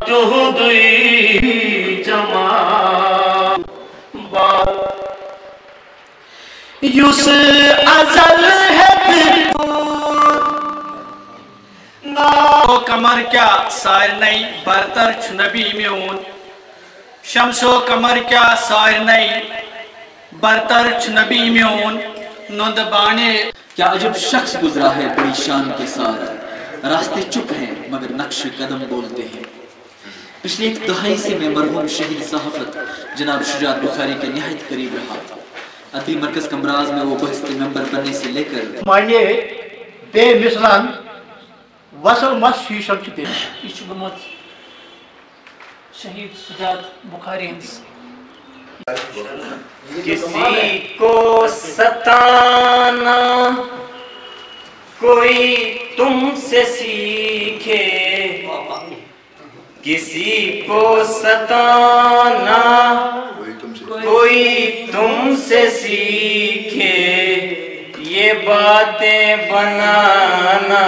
جهدی جمال یوس ازل ہے او کمر کیا سارنی برتر چھ نبی میون شمس و کمر کیا سارنی برتر چھ نبی میون نند بانے کیا عجب شخص گزرا ہے بڑی شان کے ساتھ، راستے چپ ہیں مگر نقش قدم بولتے ہیں۔ پچھلے ایک دہائی سے میں مرحوم شہید صحافت جناب شجاعت بخاری کے نہایت قریب رہا۔ عدلی مرکز کمراز میں وہ بحث ممبر بننے سے لے کر مانے بے مثلان وصل مس شیشم چھ دل یہ گمت شہید شجاعت بخاری ہنس کسی کو ستانا کوئی تم سے سیکھے، کسی کو ستانا کوئی تم سے سیکھے، یہ باتیں بنانا